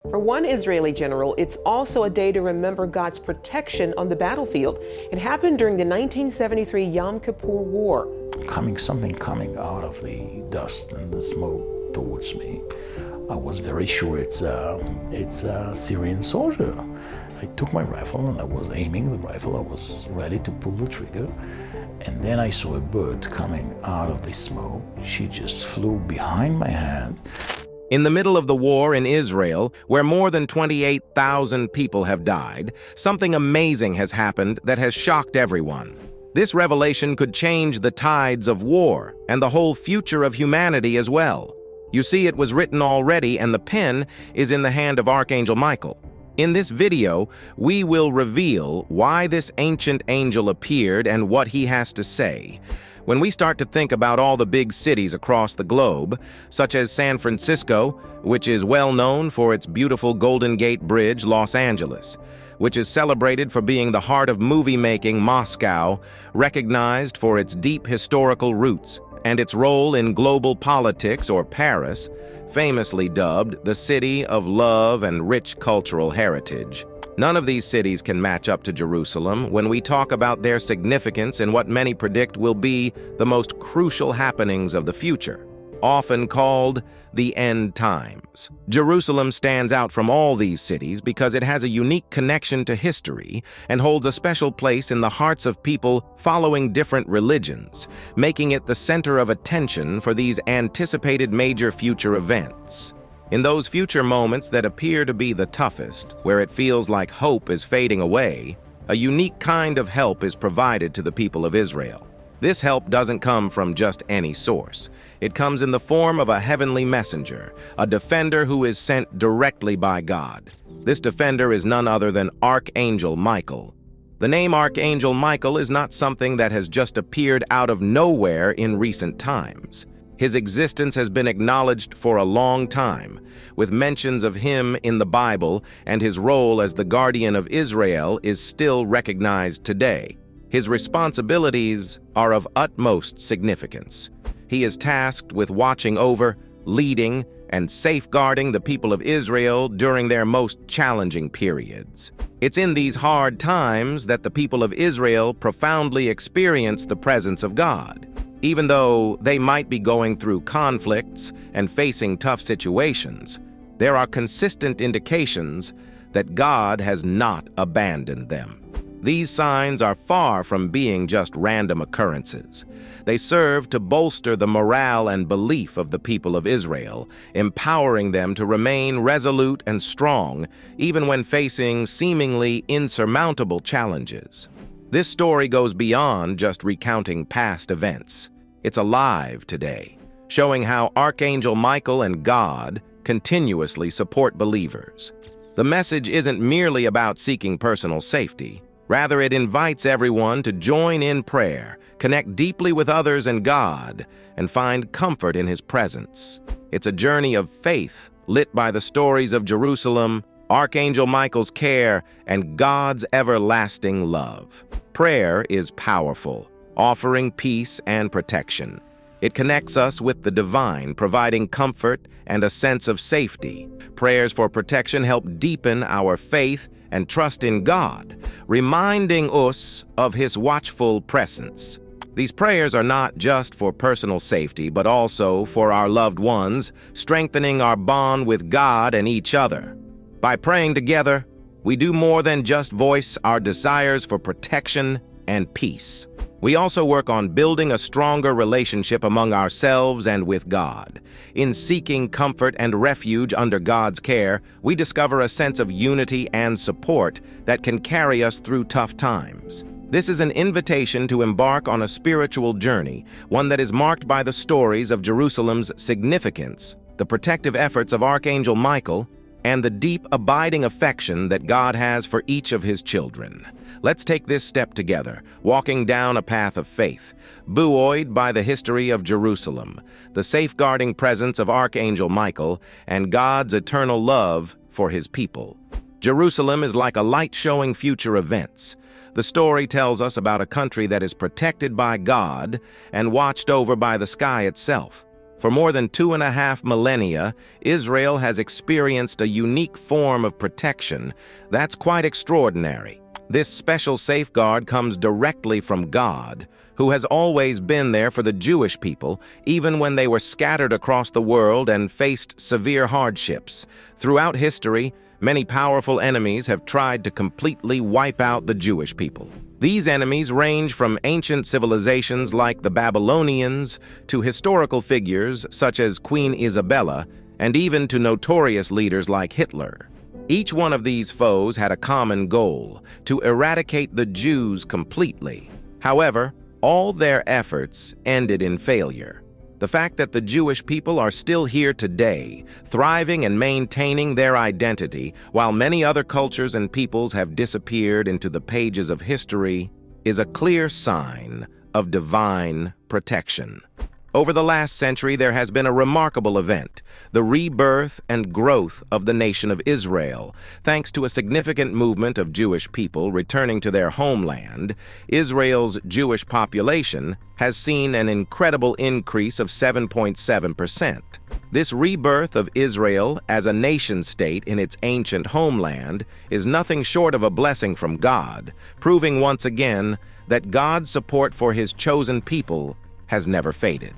For one Israeli general, it's also a day to remember God's protection on the battlefield. It happened during the 1973 Yom Kippur War. Something coming out of the dust and the smoke towards me. I was very sure it's a Syrian soldier. I took my rifle and I was aiming the rifle. I was ready to pull the trigger. And then I saw a bird coming out of the smoke. She just flew behind my head. In the middle of the war in Israel, where more than 28,000 people have died, something amazing has happened that has shocked everyone. This revelation could change the tides of war and the whole future of humanity as well. You see, it was written already, and the pen is in the hand of Archangel Michael. In this video, we will reveal why this ancient angel appeared and what he has to say. When we start to think about all the big cities across the globe, such as San Francisco, which is well known for its beautiful Golden Gate Bridge, Los Angeles, which is celebrated for being the heart of movie-making, Moscow, recognized for its deep historical roots, and its role in global politics, or Paris, famously dubbed the city of love and rich cultural heritage. None of these cities can match up to Jerusalem when we talk about their significance in what many predict will be the most crucial happenings of the future, often called the end times. Jerusalem stands out from all these cities because it has a unique connection to history and holds a special place in the hearts of people following different religions, making it the center of attention for these anticipated major future events. In those future moments that appear to be the toughest, where it feels like hope is fading away, a unique kind of help is provided to the people of Israel. This help doesn't come from just any source. It comes in the form of a heavenly messenger, a defender who is sent directly by God. This defender is none other than Archangel Michael. The name Archangel Michael is not something that has just appeared out of nowhere in recent times. His existence has been acknowledged for a long time, with mentions of him in the Bible, and his role as the guardian of Israel is still recognized today. His responsibilities are of utmost significance. He is tasked with watching over, leading, and safeguarding the people of Israel during their most challenging periods. It's in these hard times that the people of Israel profoundly experience the presence of God. Even though they might be going through conflicts and facing tough situations, there are consistent indications that God has not abandoned them. These signs are far from being just random occurrences. They serve to bolster the morale and belief of the people of Israel, empowering them to remain resolute and strong, even when facing seemingly insurmountable challenges. This story goes beyond just recounting past events. It's alive today, showing how Archangel Michael and God continuously support believers. The message isn't merely about seeking personal safety. Rather, it invites everyone to join in prayer, connect deeply with others and God, and find comfort in His presence. It's a journey of faith lit by the stories of Jerusalem, Archangel Michael's care, and God's everlasting love. Prayer is powerful, offering peace and protection. It connects us with the divine, providing comfort and a sense of safety. Prayers for protection help deepen our faith and trust in God, reminding us of His watchful presence. These prayers are not just for personal safety, but also for our loved ones, strengthening our bond with God and each other. By praying together, we do more than just voice our desires for protection and peace. We also work on building a stronger relationship among ourselves and with God. In seeking comfort and refuge under God's care, we discover a sense of unity and support that can carry us through tough times. This is an invitation to embark on a spiritual journey, one that is marked by the stories of Jerusalem's significance, the protective efforts of Archangel Michael, and the deep, abiding affection that God has for each of His children. Let's take this step together, walking down a path of faith, buoyed by the history of Jerusalem, the safeguarding presence of Archangel Michael, and God's eternal love for His people. Jerusalem is like a light showing future events. The story tells us about a country that is protected by God and watched over by the sky itself. For more than 2.5 millennia, Israel has experienced a unique form of protection that's quite extraordinary. This special safeguard comes directly from God, who has always been there for the Jewish people, even when they were scattered across the world and faced severe hardships. Throughout history, many powerful enemies have tried to completely wipe out the Jewish people. These enemies range from ancient civilizations like the Babylonians to historical figures such as Queen Isabella, and even to notorious leaders like Hitler. Each one of these foes had a common goal: to eradicate the Jews completely. However, all their efforts ended in failure. The fact that the Jewish people are still here today, thriving and maintaining their identity, while many other cultures and peoples have disappeared into the pages of history, is a clear sign of divine protection. Over the last century, there has been a remarkable event: the rebirth and growth of the nation of Israel. Thanks to a significant movement of Jewish people returning to their homeland, Israel's Jewish population has seen an incredible increase of 7.7%. This rebirth of Israel as a nation-state in its ancient homeland is nothing short of a blessing from God, proving once again that God's support for his chosen people has never faded.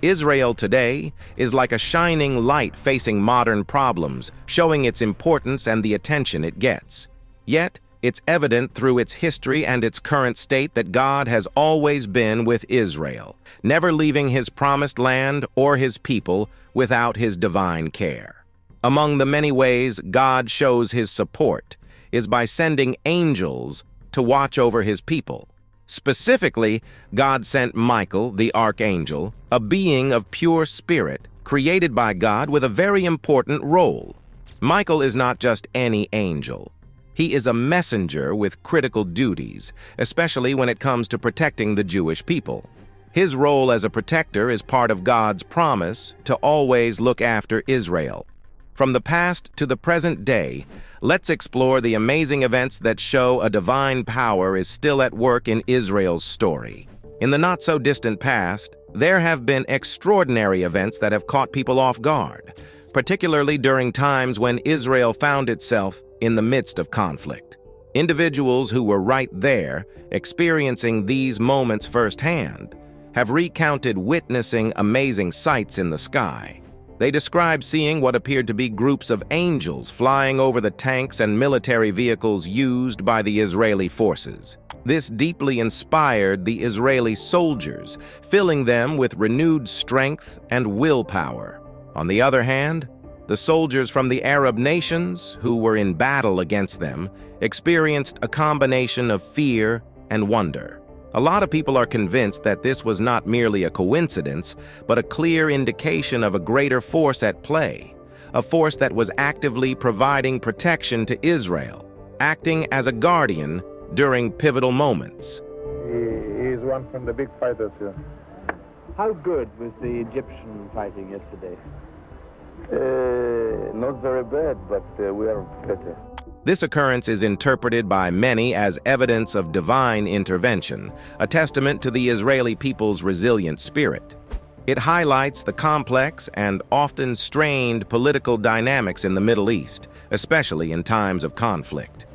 Israel today is like a shining light facing modern problems, showing its importance and the attention it gets. Yet, it's evident through its history and its current state that God has always been with Israel, never leaving his promised land or his people without his divine care. Among the many ways God shows his support is by sending angels to watch over his people. Specifically, God sent Michael, the archangel, a being of pure spirit, created by God with a very important role. Michael is not just any angel. He is a messenger with critical duties, especially when it comes to protecting the Jewish people. His role as a protector is part of God's promise to always look after Israel. From the past to the present day, let's explore the amazing events that show a divine power is still at work in Israel's story. In the not-so-distant past, there have been extraordinary events that have caught people off guard, particularly during times when Israel found itself in the midst of conflict. Individuals who were right there, experiencing these moments firsthand, have recounted witnessing amazing sights in the sky. They describe seeing what appeared to be groups of angels flying over the tanks and military vehicles used by the Israeli forces. This deeply inspired the Israeli soldiers, filling them with renewed strength and willpower. On the other hand, the soldiers from the Arab nations, who were in battle against them, experienced a combination of fear and wonder. A lot of people are convinced that this was not merely a coincidence, but a clear indication of a greater force at play, a force that was actively providing protection to Israel, acting as a guardian during pivotal moments. He is one from the big fighters here. How good was the Egyptian fighting yesterday? Not very bad, but we are better. This occurrence is interpreted by many as evidence of divine intervention, a testament to the Israeli people's resilient spirit. It highlights the complex and often strained political dynamics in the Middle East, especially in times of conflict.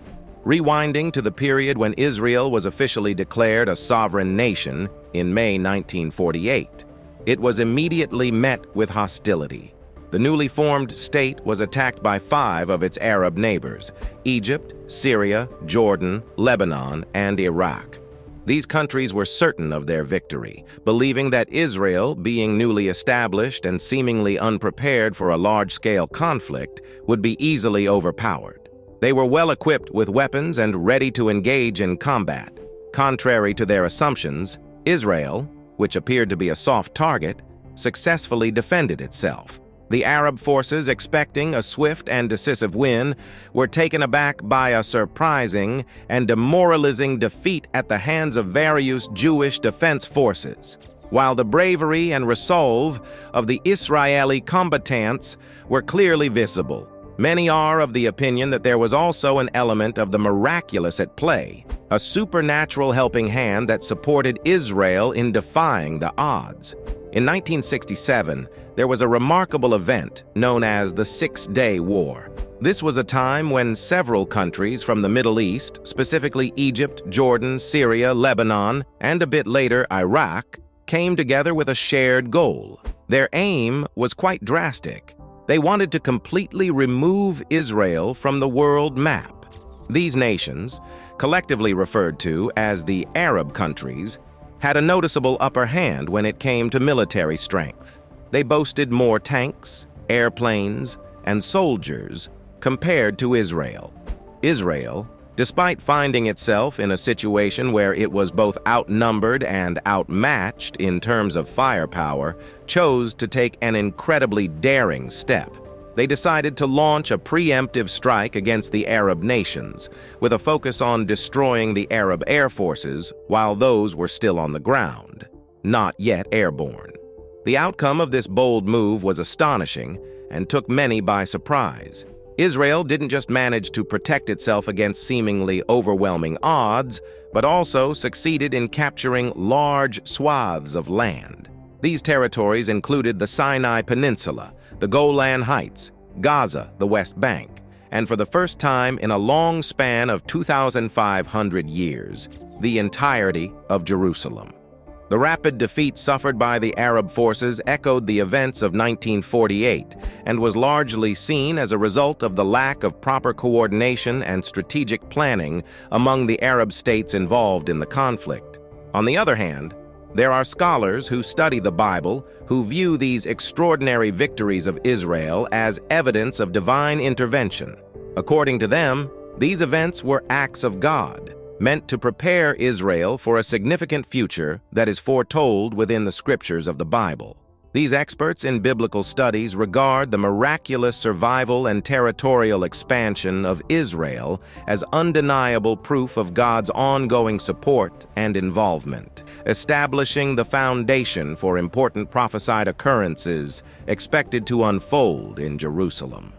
Rewinding to the period when Israel was officially declared a sovereign nation in May 1948, it was immediately met with hostility. The newly formed state was attacked by 5 of its Arab neighbors: Egypt, Syria, Jordan, Lebanon, and Iraq. These countries were certain of their victory, believing that Israel, being newly established and seemingly unprepared for a large-scale conflict, would be easily overpowered. They were well-equipped with weapons and ready to engage in combat. Contrary to their assumptions, Israel, which appeared to be a soft target, successfully defended itself. The Arab forces, expecting a swift and decisive win, were taken aback by a surprising and demoralizing defeat at the hands of various Jewish defense forces. While the bravery and resolve of the Israeli combatants were clearly visible, many are of the opinion that there was also an element of the miraculous at play, a supernatural helping hand that supported Israel in defying the odds. In 1967, there was a remarkable event known as the Six-Day War. This was a time when several countries from the Middle East, specifically Egypt, Jordan, Syria, Lebanon, and a bit later Iraq, came together with a shared goal. Their aim was quite drastic. They wanted to completely remove Israel from the world map. These nations, collectively referred to as the Arab countries, had a noticeable upper hand when it came to military strength. They boasted more tanks, airplanes, and soldiers compared to Israel. Israel, despite finding itself in a situation where it was both outnumbered and outmatched in terms of firepower, chose to take an incredibly daring step. They decided to launch a preemptive strike against the Arab nations, with a focus on destroying the Arab air forces while those were still on the ground, not yet airborne. The outcome of this bold move was astonishing and took many by surprise. Israel didn't just manage to protect itself against seemingly overwhelming odds, but also succeeded in capturing large swaths of land. These territories included the Sinai Peninsula, the Golan Heights, Gaza, the West Bank, and for the first time in a long span of 2,500 years, the entirety of Jerusalem. The rapid defeat suffered by the Arab forces echoed the events of 1948 and was largely seen as a result of the lack of proper coordination and strategic planning among the Arab states involved in the conflict. On the other hand, there are scholars who study the Bible who view these extraordinary victories of Israel as evidence of divine intervention. According to them, these events were acts of God, meant to prepare Israel for a significant future that is foretold within the scriptures of the Bible. These experts in biblical studies regard the miraculous survival and territorial expansion of Israel as undeniable proof of God's ongoing support and involvement, establishing the foundation for important prophesied occurrences expected to unfold in Jerusalem.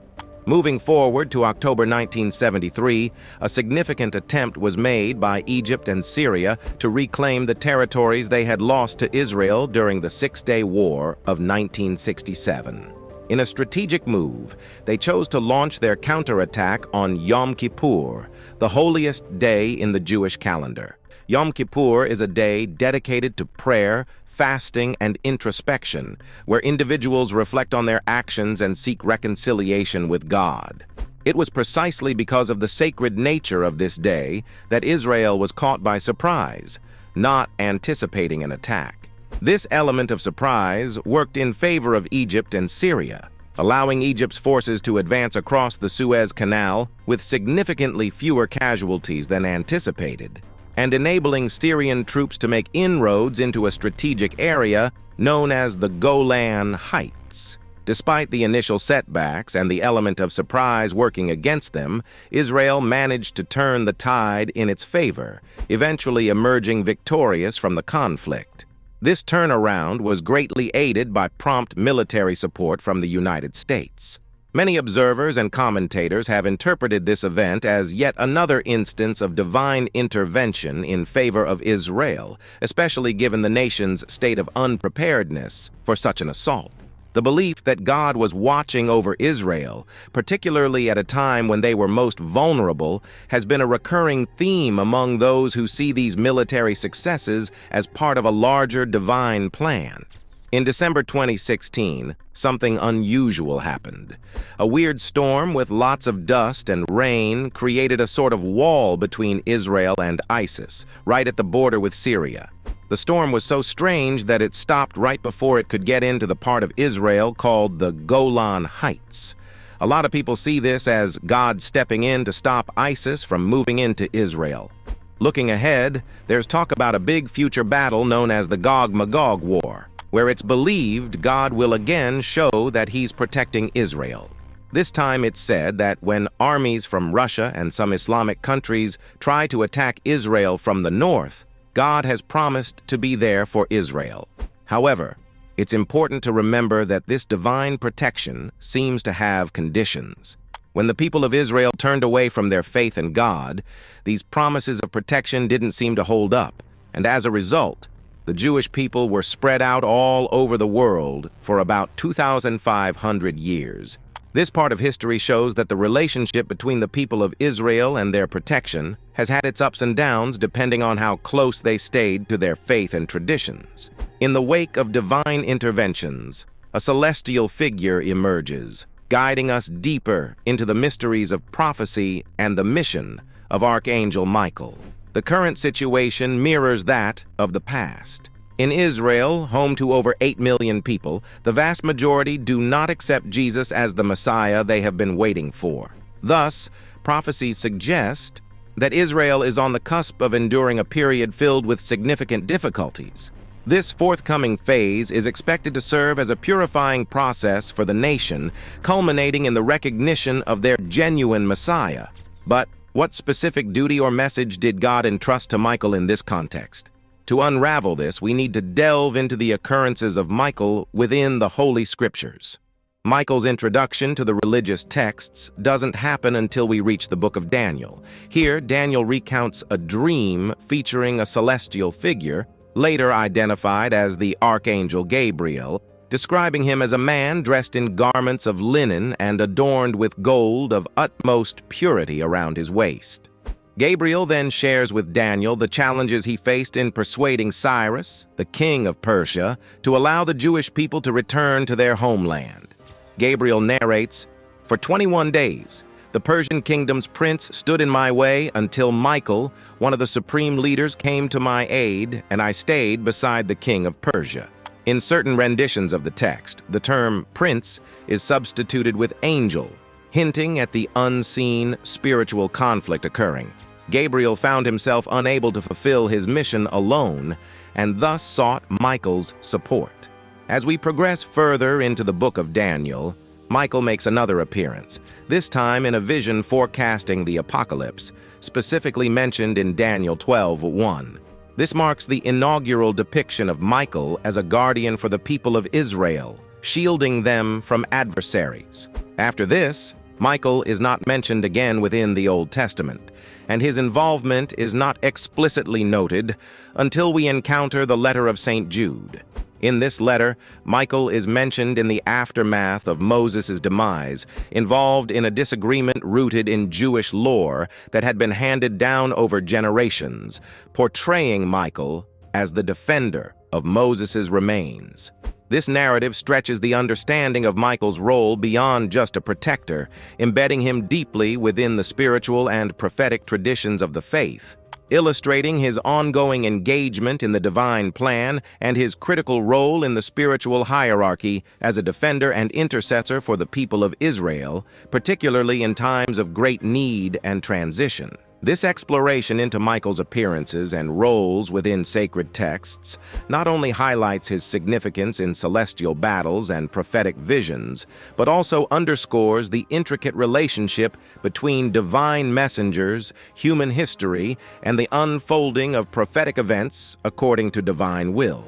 Moving forward to October 1973, a significant attempt was made by Egypt and Syria to reclaim the territories they had lost to Israel during the Six-Day War of 1967. In a strategic move, they chose to launch their counterattack on Yom Kippur, the holiest day in the Jewish calendar. Yom Kippur is a day dedicated to prayer, fasting, and introspection, where individuals reflect on their actions and seek reconciliation with God. It was precisely because of the sacred nature of this day that Israel was caught by surprise, not anticipating an attack. This element of surprise worked in favor of Egypt and Syria, allowing Egypt's forces to advance across the Suez Canal with significantly fewer casualties than anticipated, and enabling Syrian troops to make inroads into a strategic area known as the Golan Heights. Despite the initial setbacks and the element of surprise working against them, Israel managed to turn the tide in its favor, eventually emerging victorious from the conflict. This turnaround was greatly aided by prompt military support from the United States. Many observers and commentators have interpreted this event as yet another instance of divine intervention in favor of Israel, especially given the nation's state of unpreparedness for such an assault. The belief that God was watching over Israel, particularly at a time when they were most vulnerable, has been a recurring theme among those who see these military successes as part of a larger divine plan. In December 2016, something unusual happened. A weird storm with lots of dust and rain created a sort of wall between Israel and ISIS, right at the border with Syria. The storm was so strange that it stopped right before it could get into the part of Israel called the Golan Heights. A lot of people see this as God stepping in to stop ISIS from moving into Israel. Looking ahead, there's talk about a big future battle known as the Gog-Magog War, where it's believed God will again show that he's protecting Israel. This time it's said that when armies from Russia and some Islamic countries try to attack Israel from the north, God has promised to be there for Israel. However, it's important to remember that this divine protection seems to have conditions. When the people of Israel turned away from their faith in God, these promises of protection didn't seem to hold up, and as a result, The Jewish people were spread out all over the world for about 2,500 years. This part of history shows that the relationship between the people of Israel and their protection has had its ups and downs depending on how close they stayed to their faith and traditions. In the wake of divine interventions, a celestial figure emerges, guiding us deeper into the mysteries of prophecy and the mission of Archangel Michael. The current situation mirrors that of the past. In Israel, home to over 8 million people, the vast majority do not accept Jesus as the Messiah they have been waiting for. Thus, prophecies suggest that Israel is on the cusp of enduring a period filled with significant difficulties. This forthcoming phase is expected to serve as a purifying process for the nation, culminating in the recognition of their genuine Messiah. But what specific duty or message did God entrust to Michael in this context? To unravel this, we need to delve into the occurrences of Michael within the Holy Scriptures. Michael's introduction to the religious texts doesn't happen until we reach the book of Daniel. Here, Daniel recounts a dream featuring a celestial figure, later identified as the Archangel Gabriel, describing him as a man dressed in garments of linen and adorned with gold of utmost purity around his waist. Gabriel then shares with Daniel the challenges he faced in persuading Cyrus, the king of Persia, to allow the Jewish people to return to their homeland. Gabriel narrates, "For 21 days, the Persian kingdom's prince stood in my way until Michael, one of the supreme leaders, came to my aid, and I stayed beside the king of Persia." In certain renditions of the text, the term prince is substituted with angel, hinting at the unseen spiritual conflict occurring. Gabriel found himself unable to fulfill his mission alone and thus sought Michael's support. As we progress further into the book of Daniel, Michael makes another appearance, this time in a vision forecasting the apocalypse, specifically mentioned in Daniel 12:1. This marks the inaugural depiction of Michael as a guardian for the people of Israel, shielding them from adversaries. After this, Michael is not mentioned again within the Old Testament, and his involvement is not explicitly noted until we encounter the letter of St. Jude. In this letter, Michael is mentioned in the aftermath of Moses' demise, involved in a disagreement rooted in Jewish lore that had been handed down over generations, portraying Michael as the defender of Moses' remains. This narrative stretches the understanding of Michael's role beyond just a protector, embedding him deeply within the spiritual and prophetic traditions of the faith, illustrating his ongoing engagement in the divine plan and his critical role in the spiritual hierarchy as a defender and intercessor for the people of Israel, particularly in times of great need and transition. This exploration into Michael's appearances and roles within sacred texts not only highlights his significance in celestial battles and prophetic visions, but also underscores the intricate relationship between divine messengers, human history, and the unfolding of prophetic events according to divine will.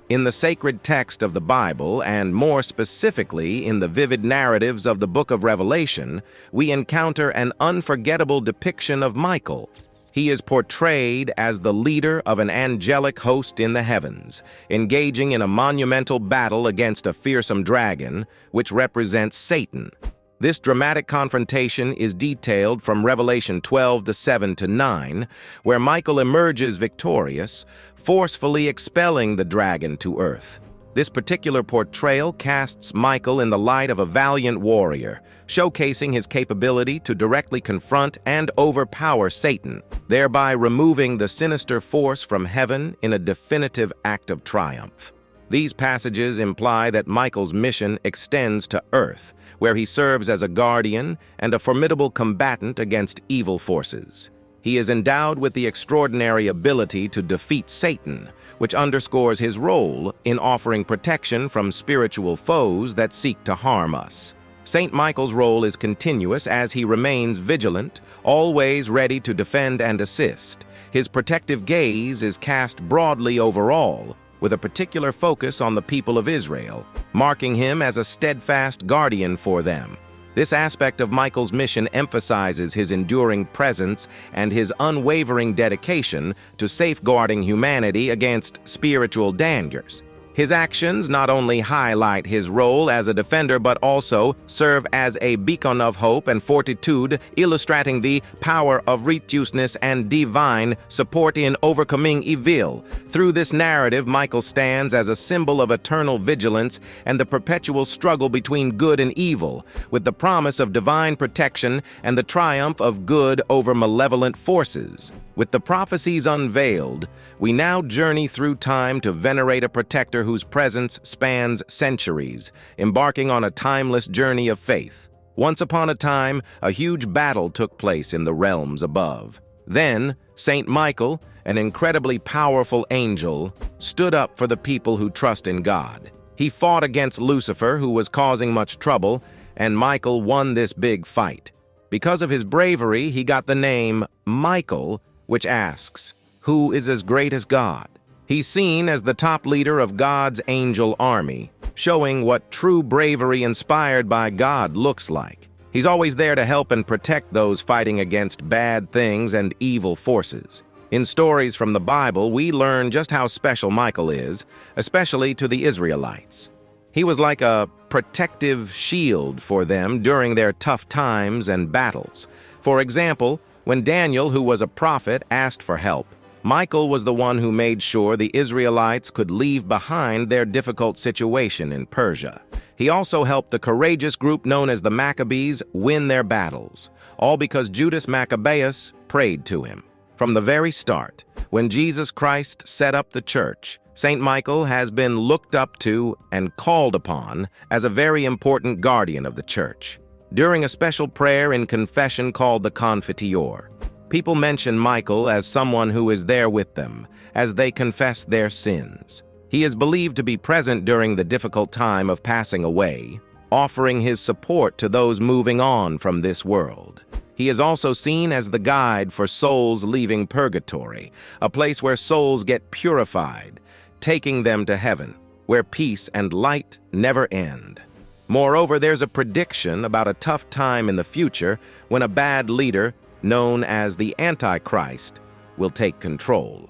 In the sacred text of the Bible, and more specifically in the vivid narratives of the book of Revelation, we encounter an unforgettable depiction of Michael. He is portrayed as the leader of an angelic host in the heavens, engaging in a monumental battle against a fearsome dragon, which represents Satan. This dramatic confrontation is detailed from Revelation 12:7-9, where Michael emerges victorious, forcefully expelling the dragon to earth. This particular portrayal casts Michael in the light of a valiant warrior, showcasing his capability to directly confront and overpower Satan, thereby removing the sinister force from heaven in a definitive act of triumph. These passages imply that Michael's mission extends to earth, where he serves as a guardian and a formidable combatant against evil forces. He is endowed with the extraordinary ability to defeat Satan, which underscores his role in offering protection from spiritual foes that seek to harm us. Saint Michael's role is continuous as he remains vigilant, always ready to defend and assist. His protective gaze is cast broadly over all, with a particular focus on the people of Israel, marking him as a steadfast guardian for them. This aspect of Michael's mission emphasizes his enduring presence and his unwavering dedication to safeguarding humanity against spiritual dangers. His actions not only highlight his role as a defender but also serve as a beacon of hope and fortitude, illustrating the power of righteousness and divine support in overcoming evil. Through this narrative, Michael stands as a symbol of eternal vigilance and the perpetual struggle between good and evil, with the promise of divine protection and the triumph of good over malevolent forces. With the prophecies unveiled, we now journey through time to venerate a protector whose presence spans centuries, embarking on a timeless journey of faith. Once upon a time, a huge battle took place in the realms above. Then, Saint Michael, an incredibly powerful angel, stood up for the people who trust in God. He fought against Lucifer, who was causing much trouble, and Michael won this big fight. Because of his bravery, he got the name Michael, which asks, who is as great as God? He's seen as the top leader of God's angel army, showing what true bravery inspired by God looks like. He's always there to help and protect those fighting against bad things and evil forces. In stories from the Bible, we learn just how special Michael is, especially to the Israelites. He was like a protective shield for them during their tough times and battles. For example, when Daniel, who was a prophet, asked for help, Michael was the one who made sure the Israelites could leave behind their difficult situation in Persia. He also helped the courageous group known as the Maccabees win their battles, all because Judas Maccabeus prayed to him. From the very start, when Jesus Christ set up the church, Saint Michael has been looked up to and called upon as a very important guardian of the church. During a special prayer in confession called the Confiteor, people mention Michael as someone who is there with them as they confess their sins. He is believed to be present during the difficult time of passing away, offering his support to those moving on from this world. He is also seen as the guide for souls leaving purgatory, a place where souls get purified, taking them to heaven, where peace and light never end. Moreover, there's a prediction about a tough time in the future when a bad leader, known as the Antichrist, will take control.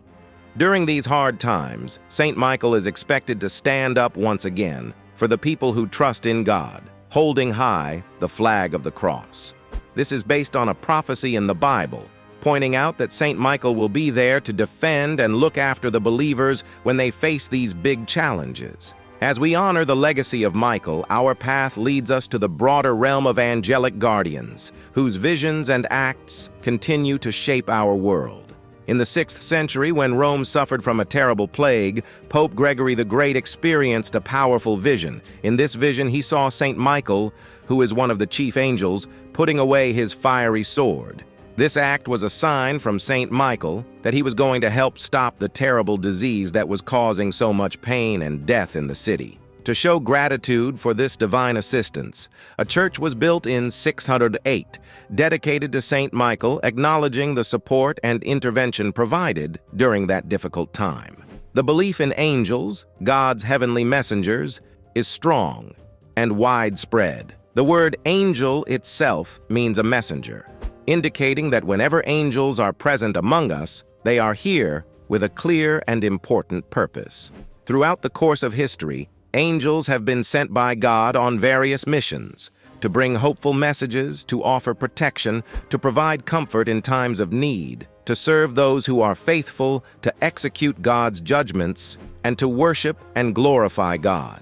During these hard times, Saint Michael is expected to stand up once again for the people who trust in God, holding high the flag of the cross. This is based on a prophecy in the Bible, pointing out that Saint Michael will be there to defend and look after the believers when they face these big challenges. As we honor the legacy of Michael, our path leads us to the broader realm of angelic guardians, whose visions and acts continue to shape our world. In the 6th century, when Rome suffered from a terrible plague, Pope Gregory the Great experienced a powerful vision. In this vision, he saw Saint Michael, who is one of the chief angels, putting away his fiery sword. This act was a sign from Saint Michael that he was going to help stop the terrible disease that was causing so much pain and death in the city. To show gratitude for this divine assistance, a church was built in 608, dedicated to Saint Michael, acknowledging the support and intervention provided during that difficult time. The belief in angels, God's heavenly messengers, is strong and widespread. The word angel itself means a messenger, indicating that whenever angels are present among us, they are here with a clear and important purpose. Throughout the course of history, angels have been sent by God on various missions to bring hopeful messages, to offer protection, to provide comfort in times of need, to serve those who are faithful, to execute God's judgments, and to worship and glorify God.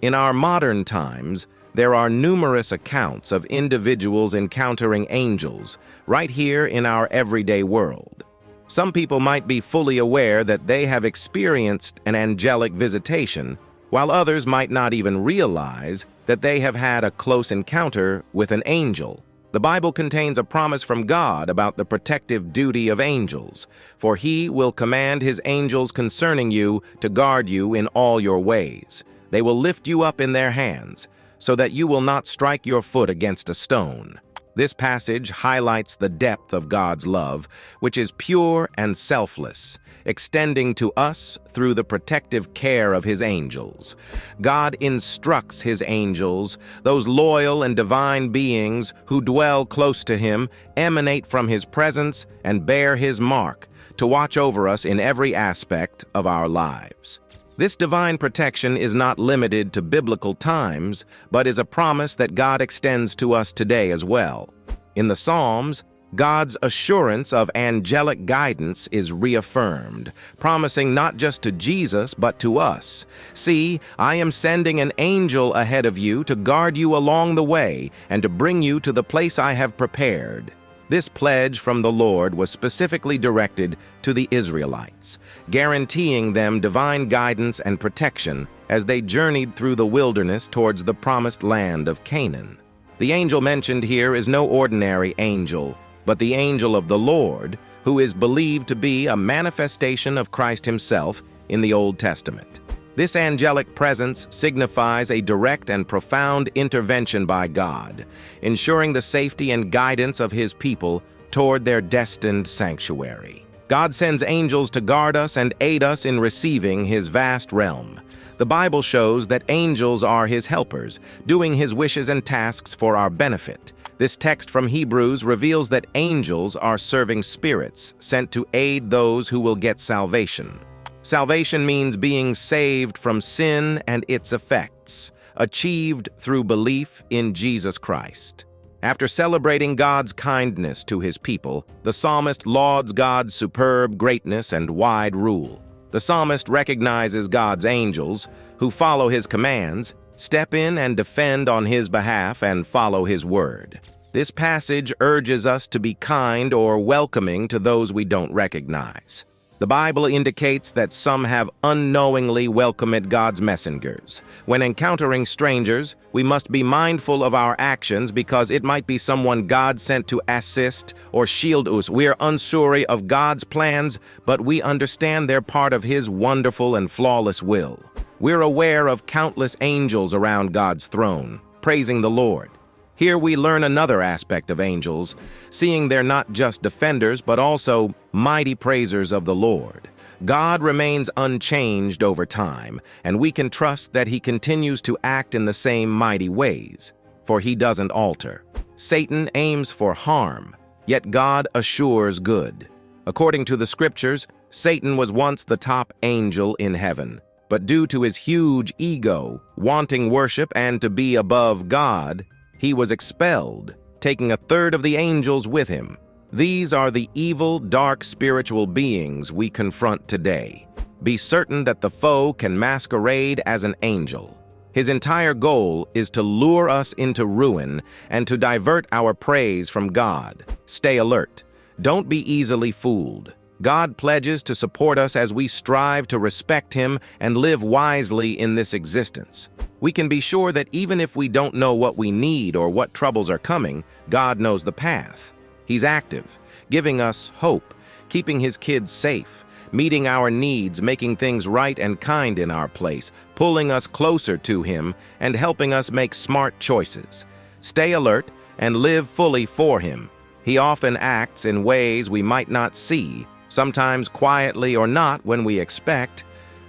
In our modern times, there are numerous accounts of individuals encountering angels right here in our everyday world. Some people might be fully aware that they have experienced an angelic visitation, while others might not even realize that they have had a close encounter with an angel. The Bible contains a promise from God about the protective duty of angels, for He will command His angels concerning you to guard you in all your ways. They will lift you up in their hands, so that you will not strike your foot against a stone. This passage highlights the depth of God's love, which is pure and selfless, extending to us through the protective care of His angels. God instructs His angels, those loyal and divine beings who dwell close to Him, emanate from His presence, and bear His mark, to watch over us in every aspect of our lives. This divine protection is not limited to biblical times, but is a promise that God extends to us today as well. In the Psalms, God's assurance of angelic guidance is reaffirmed, promising not just to Jesus, but to us. "See, I am sending an angel ahead of you to guard you along the way and to bring you to the place I have prepared." This pledge from the Lord was specifically directed to the Israelites, guaranteeing them divine guidance and protection as they journeyed through the wilderness towards the promised land of Canaan. The angel mentioned here is no ordinary angel, but the angel of the Lord, who is believed to be a manifestation of Christ Himself in the Old Testament. This angelic presence signifies a direct and profound intervention by God, ensuring the safety and guidance of His people toward their destined sanctuary. God sends angels to guard us and aid us in receiving His vast realm. The Bible shows that angels are His helpers, doing His wishes and tasks for our benefit. This text from Hebrews reveals that angels are serving spirits sent to aid those who will get salvation. Salvation means being saved from sin and its effects, achieved through belief in Jesus Christ. After celebrating God's kindness to His people, the psalmist lauds God's superb greatness and wide rule. The psalmist recognizes God's angels, who follow His commands, step in and defend on His behalf, and follow His word. This passage urges us to be kind or welcoming to those we don't recognize. The Bible indicates that some have unknowingly welcomed God's messengers. When encountering strangers, we must be mindful of our actions because it might be someone God sent to assist or shield us. We are unsure of God's plans, but we understand they're part of His wonderful and flawless will. We're aware of countless angels around God's throne, praising the Lord. Here we learn another aspect of angels, seeing they're not just defenders, but also mighty praisers of the Lord. God remains unchanged over time, and we can trust that He continues to act in the same mighty ways, for He doesn't alter. Satan aims for harm, yet God assures good. According to the Scriptures, Satan was once the top angel in heaven, but due to his huge ego, wanting worship and to be above God, he was expelled, taking a third of the angels with him. These are the evil, dark spiritual beings we confront today. Be certain that the foe can masquerade as an angel. His entire goal is to lure us into ruin and to divert our praise from God. Stay alert. Don't be easily fooled. God pledges to support us as we strive to respect Him and live wisely in this existence. We can be sure that even if we don't know what we need or what troubles are coming, God knows the path. He's active, giving us hope, keeping His kids safe, meeting our needs, making things right and kind in our place, pulling us closer to Him, and helping us make smart choices. Stay alert and live fully for Him. He often acts in ways we might not see, sometimes quietly or not when we expect,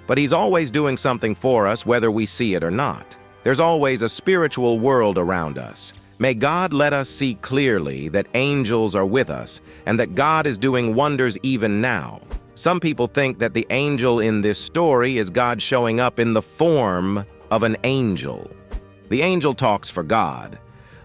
but He's always doing something for us whether we see it or not. There's always a spiritual world around us. May God let us see clearly that angels are with us and that God is doing wonders even now. Some people think that the angel in this story is God showing up in the form of an angel. The angel talks for God,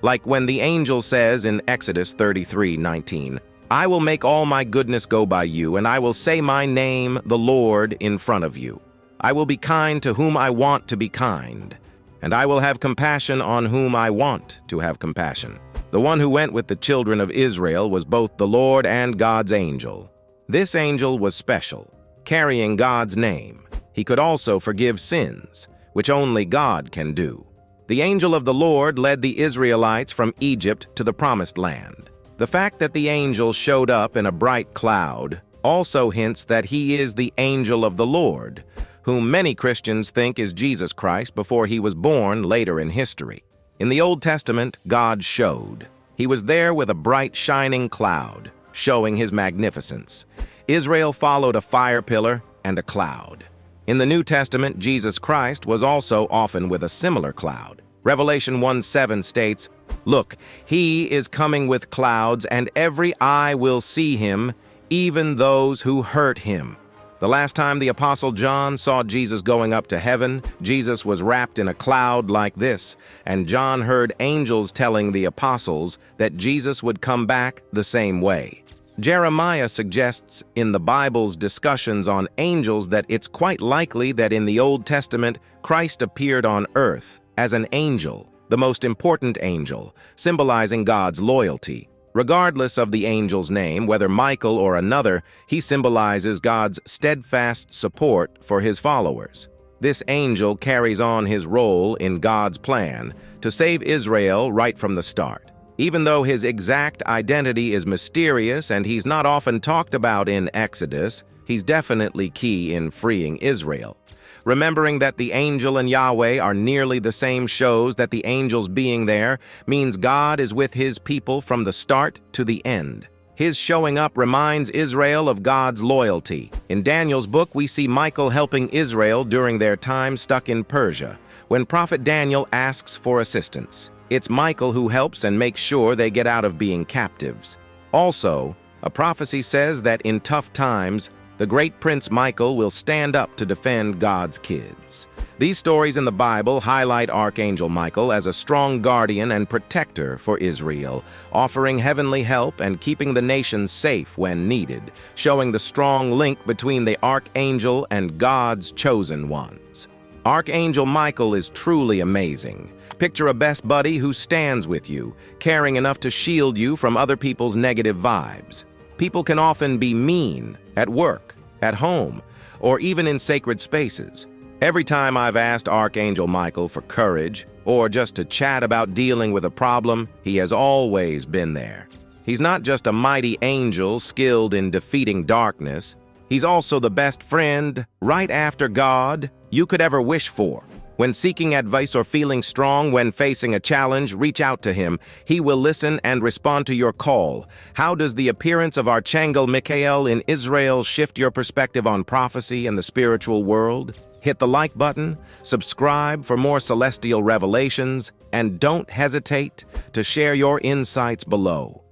like when the angel says in Exodus 33:19, "I will make all my goodness go by you, and I will say my name, the Lord, in front of you. I will be kind to whom I want to be kind, and I will have compassion on whom I want to have compassion." The one who went with the children of Israel was both the Lord and God's angel. This angel was special, carrying God's name. He could also forgive sins, which only God can do. The angel of the Lord led the Israelites from Egypt to the Promised Land. The fact that the angel showed up in a bright cloud also hints that he is the angel of the Lord, whom many Christians think is Jesus Christ before he was born later in history. In the Old Testament, God showed. He was there with a bright, shining cloud, showing his magnificence. Israel followed a fire pillar and a cloud. In the New Testament, Jesus Christ was also often with a similar cloud. Revelation 1:7 states, "Look, he is coming with clouds, and every eye will see him, even those who hurt him." The last time the Apostle John saw Jesus going up to heaven, Jesus was wrapped in a cloud like this, and John heard angels telling the apostles that Jesus would come back the same way. Jeremiah suggests in the Bible's discussions on angels that it's quite likely that in the Old Testament, Christ appeared on earth as an angel, the most important angel, symbolizing God's loyalty. Regardless of the angel's name, whether Michael or another, he symbolizes God's steadfast support for his followers. This angel carries on his role in God's plan to save Israel right from the start. Even though his exact identity is mysterious and he's not often talked about in Exodus, he's definitely key in freeing Israel. Remembering that the angel and Yahweh are nearly the same shows that the angels being there means God is with his people from the start to the end. His showing up reminds Israel of God's loyalty. In Daniel's book, we see Michael helping Israel during their time stuck in Persia, when Prophet Daniel asks for assistance. It's Michael who helps and makes sure they get out of being captives. Also, a prophecy says that in tough times, the great Prince Michael will stand up to defend God's kids. These stories in the Bible highlight Archangel Michael as a strong guardian and protector for Israel, offering heavenly help and keeping the nation safe when needed, showing the strong link between the Archangel and God's chosen ones. Archangel Michael is truly amazing. Picture a best buddy who stands with you, caring enough to shield you from other people's negative vibes. People can often be mean at work, at home, or even in sacred spaces. Every time I've asked Archangel Michael for courage or just to chat about dealing with a problem, he has always been there. He's not just a mighty angel skilled in defeating darkness. He's also the best friend, right after God, you could ever wish for. When seeking advice or feeling strong when facing a challenge, reach out to him. He will listen and respond to your call. How does the appearance of Archangel Michael in Israel shift your perspective on prophecy and the spiritual world? Hit the like button, subscribe for more celestial revelations, and don't hesitate to share your insights below.